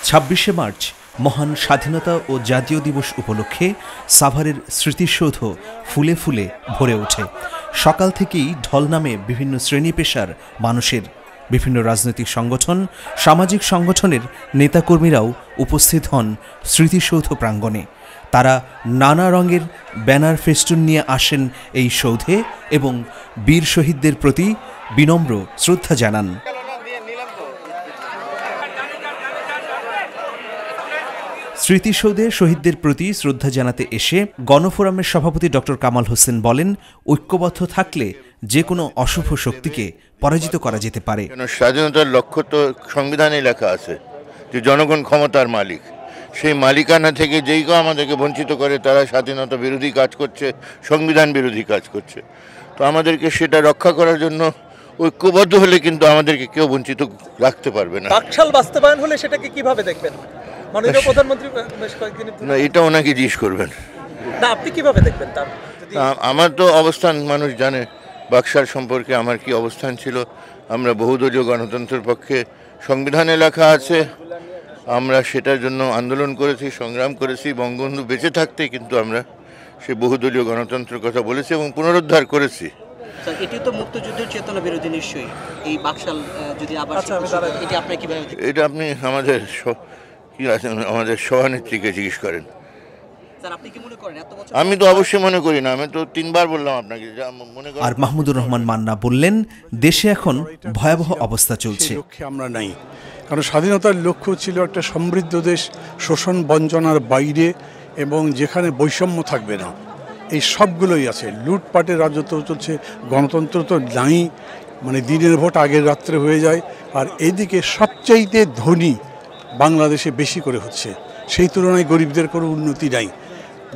২৬শে মার্চ মহান স্বাধীনতা ও জাতীয় দিবস উপলক্ষে সাভারের স্মৃতিসৌধ ফুলে ফুলে ভরে ওঠে। সকাল থেকেই ঢল নামে বিভিন্ন শ্রেণী পেশার মানুষের, বিভিন্ন রাজনৈতিক সংগঠন, সামাজিক সংগঠনের নেতাকর্মীরাও উপস্থিত হন স্মৃতিসৌধ প্রাঙ্গণে। তারা নানা রঙের ব্যানার ফেস্টুন নিয়ে আসেন এই সৌধে এবং বীর শহীদদের প্রতি বিনম্র শ্রদ্ধা জানান। স্মৃতিসৌধে শহীদদের প্রতি শ্রদ্ধা জানাতে এসে গণফোরামের সভাপতি ডক্টর কামাল হোসেন বলেন, ঐক্যবদ্ধ থাকলে যে কোনো অশুভ শক্তিকে পরাজিত করা যেতে পারে। স্বাধীনতার লক্ষ্য তো সংবিধানে লেখা আছে যে জনগণ ক্ষমতার মালিক। সেই মালিকানা থেকে যেই কেউ আমাদেরকে বঞ্চিত করে তারা স্বাধীনতা বিরোধী কাজ করছে, সংবিধান বিরোধী কাজ করছে। তো আমাদেরকে সেটা রক্ষা করার জন্য ঐক্যবদ্ধ হলে কিন্তু আমাদেরকে কেউ বঞ্চিত রাখতে পারবে না। বাকশাল বাস্তবায়ন হলে সেটাকে কিভাবে দেখবেন? মাননীয় প্রধানমন্ত্রী বেশ কয়েকদিন না, এটা ওনাকে জিজ্ঞেস করবেন। না, আপনি কিভাবে দেখবেন? তার আমার তো অবস্থান মানুষ জানে, বাকশাল সম্পর্কে আমার কি অবস্থান ছিল। আমরা বহুদলীয় গণতন্ত্রের পক্ষে, সংবিধানে লেখা আছে, আমরা সেটার জন্য আন্দোলন করেছি, সংগ্রাম করেছি। বঙ্গবন্ধু বেঁচে থাকতে কিন্তু আমরা সেই বহুদলীয় গণতন্ত্রের কথা বলেছি এবং পুনরুদ্ধার করেছি। এটি তো মুক্তিযুদ্ধের চেতনা বিরোধী নিশ্চয়ই। এই বাকশাল যদি আবার এটা আপনি কিভাবে দেখেন? এটা আপনি আমাদের আমাদের সভানেত্রীকে জিজ্ঞেস করেন। আমি তো অবশ্যই মনে করি না, আমি তো 3 বার বললাম আপনাকে। আর মাহমুদুর রহমান মান্না বললেন, দেশে এখন ভয়াবহ অবস্থা চলছে। আমরা নাই, কারণ স্বাধীনতার লক্ষ্য ছিল একটা সমৃদ্ধ দেশ, শোষণ বঞ্চনার বাইরে, এবং যেখানে বৈষম্য থাকবে না। এই সবগুলোই আছে। লুটপাটের রাজত্ব চলছে, গণতন্ত্র তো নাই, মানে দিনের ভোট আগের রাত্রে হয়ে যায়। আর এদিকে সবচাইতে ধনী বাংলাদেশে বেশি করে হচ্ছে, সেই তুলনায় গরিবদের কোনো উন্নতি নাই।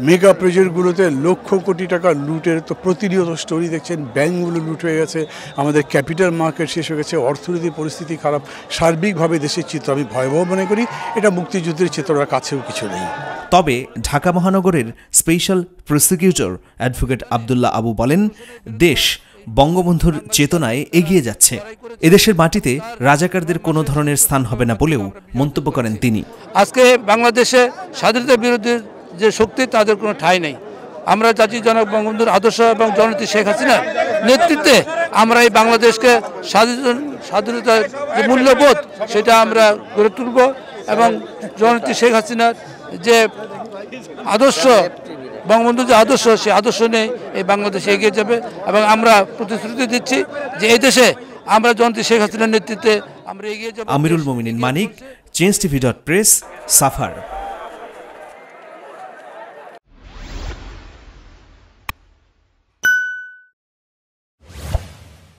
মেগা প্রজেক্টগুলোতে লক্ষ কোটি টাকা লুটের তো প্রতিনিয়ত স্টোরি দেখছেন। ব্যাংকগুলো লুট হয়ে গেছে, আমাদের ক্যাপিটাল মার্কেট শেষ হয়ে গেছে, অর্থনৈতিক পরিস্থিতি খারাপ, সার্বিকভাবে দেশের চিত্র আমি ভয়াবহ মনে করি। এটা মুক্তিযুদ্ধের চেতনার কাছেও কিছু নেই। তবে ঢাকা মহানগরের special prosecutor advocate Abdullah Abu বলেন, দেশ বঙ্গবন্ধুর চেতনায় এগিয়ে যাচ্ছে। এদেশের মাটিতে রাজাকারদের কোনো ধরনের স্থান হবে না বলেও মন্তব্য করেন তিনি। আজকে বাংলাদেশে স্বাধীনতা বিরোধী যে শক্তি, তাদের কোনো ঠাঁই নেই। আমরা জাতির জনক বঙ্গবন্ধুর আদর্শ এবং জননেত্রী শেখ হাসিনার নেতৃত্বে আমরা এই বাংলাদেশকে স্বাধীনতার যে মূল্যবোধ সেটা আমরা গড়ে তুলব, এবং জননেত্রী শেখ হাসিনার যে আদর্শ, বঙ্গবন্ধুর যে আদর্শ, সেই আদর্শ নিয়ে এই বাংলাদেশ এগিয়ে যাবে। এবং আমরা প্রতিশ্রুতি দিচ্ছি যে এই দেশে আমরা জননেত্রী শেখ হাসিনার নেতৃত্বে আমরা এগিয়ে যাব। আমিরুল মোমিনিন মানিক, চেঞ্জ টিভি.প্রেস, সাভার।